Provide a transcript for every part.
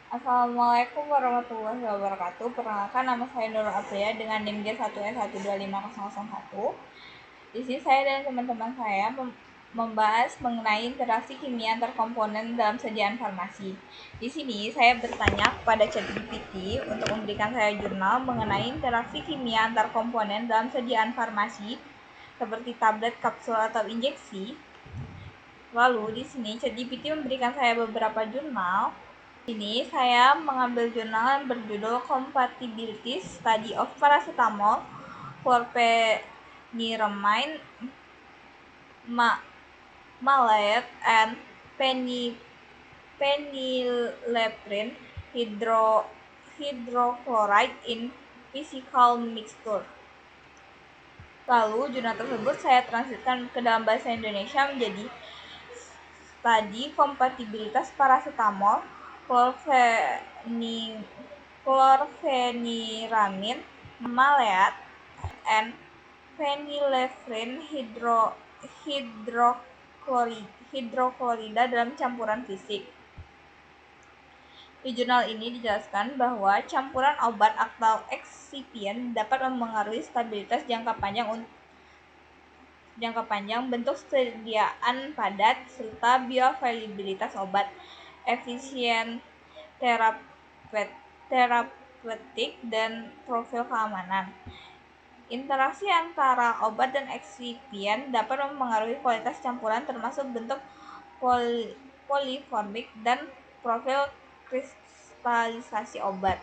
Assalamualaikum warahmatullahi wabarakatuh. Perkenalkan, nama saya Nurul Apriya dengan NIM G1S1250001. Di sini saya dan teman-teman saya membahas mengenai interaksi kimia antar komponen dalam sajian farmasi. Di sini saya bertanya kepada ChatGPT untuk memberikan saya jurnal mengenai interaksi kimia antar komponen dalam sajian farmasi seperti tablet, kapsul, atau injeksi. Lalu di sini ChatGPT memberikan saya beberapa jurnal. Ini saya mengambil jurnal yang berjudul Compatibility Study of Paracetamol, Chlorpheniramine, Maleate, and Phenylephrine hydrochloride in physical mixture. Lalu jurnal tersebut saya transkripsikan ke dalam bahasa Indonesia menjadi Studi Kompatibilitas Paracetamol, Chlorpheniramine, Maleate, and Phenylephrine hydrochloride dalam campuran fisik. Di jurnal ini dijelaskan bahwa campuran obat atau eksipien dapat mempengaruhi stabilitas jangka panjang, bentuk sediaan padat, serta bioavailabilitas obat, efisien terapeutik, dan profil keamanan. Interaksi antara obat dan eksipien dapat mempengaruhi kualitas campuran termasuk bentuk poliformik dan profil kristalisasi obat.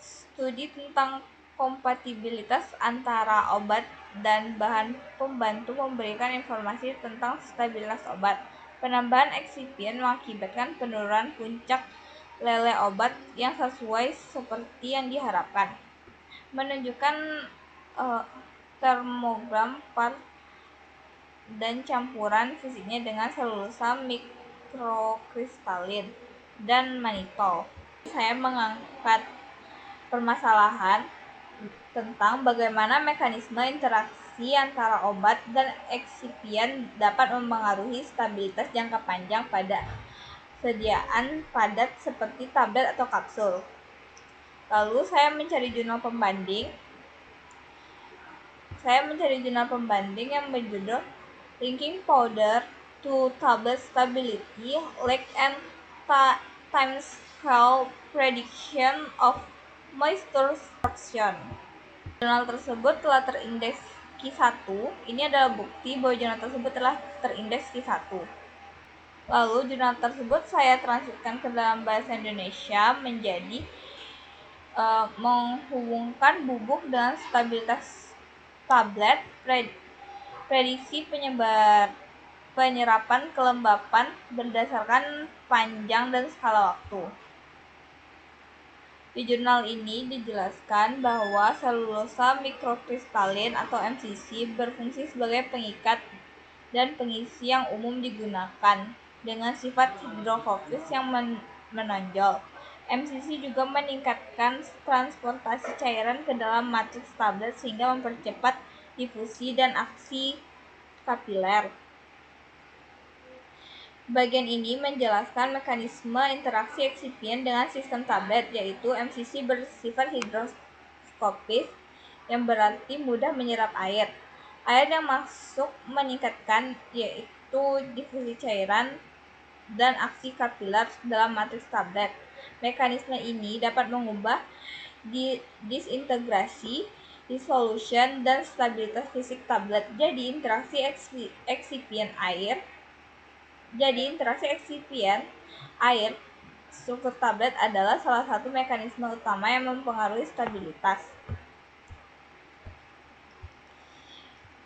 Studi tentang kompatibilitas antara obat dan bahan pembantu memberikan informasi tentang stabilitas obat. Penambahan eksipien mengakibatkan penurunan puncak lele obat yang sesuai seperti yang diharapkan. Menunjukkan termogram part dan campuran fisiknya dengan selulosa mikrokristalin dan mannitol. Saya mengangkat permasalahan tentang bagaimana mekanisme interaksi antara obat dan eksipien dapat mempengaruhi stabilitas jangka panjang pada sediaan padat seperti tablet atau kapsul. Lalu saya mencari jurnal pembanding yang berjudul Linking Powder to Tablet Stability, Lag and Time Scale Prediction of Moisture Absorption. Jurnal tersebut telah terindeks Q1. Ini adalah bukti bahwa jurnal tersebut telah terindeks Q1. Lalu jurnal tersebut saya transkripsikan ke dalam bahasa Indonesia menjadi menghubungkan bubuk dengan stabilitas tablet, prediksi penyerapan kelembapan berdasarkan panjang dan skala waktu. Di jurnal ini dijelaskan bahwa selulosa mikrokristalin atau MCC berfungsi sebagai pengikat dan pengisi yang umum digunakan dengan sifat hidrofobis yang menonjol. MCC juga meningkatkan transportasi cairan ke dalam matriks tablet sehingga mempercepat difusi dan aksi kapiler. Bagian ini menjelaskan mekanisme interaksi eksipien dengan sistem tablet, yaitu MCC bersifat hidroskopis yang berarti mudah menyerap air. Air yang masuk meningkatkan yaitu difusi cairan dan aksi kapiler dalam matriks tablet. Mekanisme ini dapat mengubah disintegrasi, dissolution, dan stabilitas fisik tablet. Jadi interaksi eksipien air struktur tablet adalah salah satu mekanisme utama yang mempengaruhi stabilitas.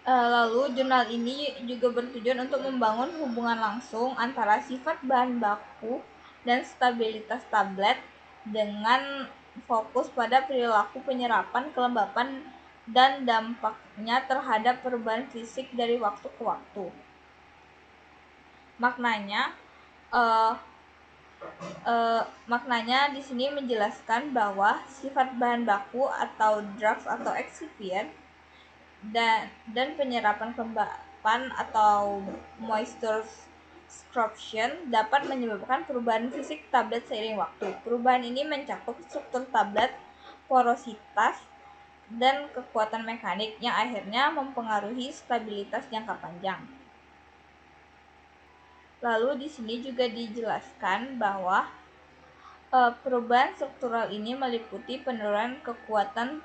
Lalu jurnal ini juga bertujuan untuk membangun hubungan langsung antara sifat bahan baku dan stabilitas tablet dengan fokus pada perilaku penyerapan, kelembapan, dan dampaknya terhadap perubahan fisik dari waktu ke waktu. Maknanya di sini menjelaskan bahwa sifat bahan baku atau drugs atau eksipien dan penyerapan kelembapan atau moisture extrusion dapat menyebabkan perubahan fisik tablet seiring waktu. Perubahan ini mencakup struktur tablet, porositas, dan kekuatan mekanik yang akhirnya mempengaruhi stabilitas jangka panjang. Lalu di sini juga dijelaskan bahwa perubahan struktural ini meliputi penurunan kekuatan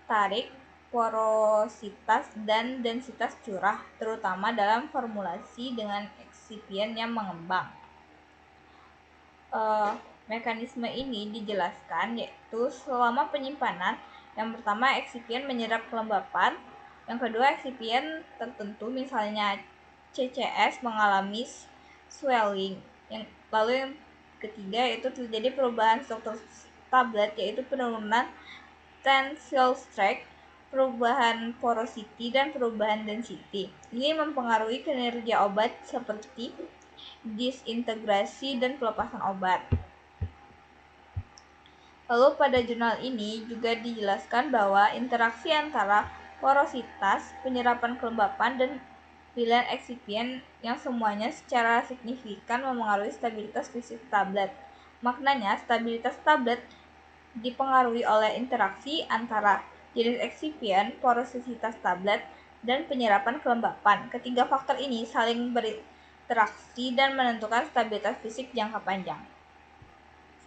tarik, porositas, dan densitas curah, terutama dalam formulasi dengan eksipien yang mengembang. Mekanisme ini dijelaskan yaitu selama penyimpanan, yang pertama eksipien menyerap kelembapan, yang kedua eksipien tertentu misalnya CCS mengalami swelling, lalu yang ketiga yaitu terjadi perubahan struktur tablet yaitu penurunan tensile strength, perubahan porosity, dan perubahan density. Ini mempengaruhi kinerja obat seperti disintegrasi dan pelepasan obat. Lalu pada jurnal ini juga dijelaskan bahwa interaksi antara porositas, penyerapan kelembapan, dan pilihan eksipien yang semuanya secara signifikan memengaruhi stabilitas fisik tablet. Maknanya, stabilitas tablet dipengaruhi oleh interaksi antara jenis eksipien, porositas tablet, dan penyerapan kelembapan. Ketiga faktor ini saling berinteraksi dan menentukan stabilitas fisik jangka panjang.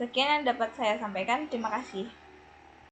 Sekian yang dapat saya sampaikan. Terima kasih.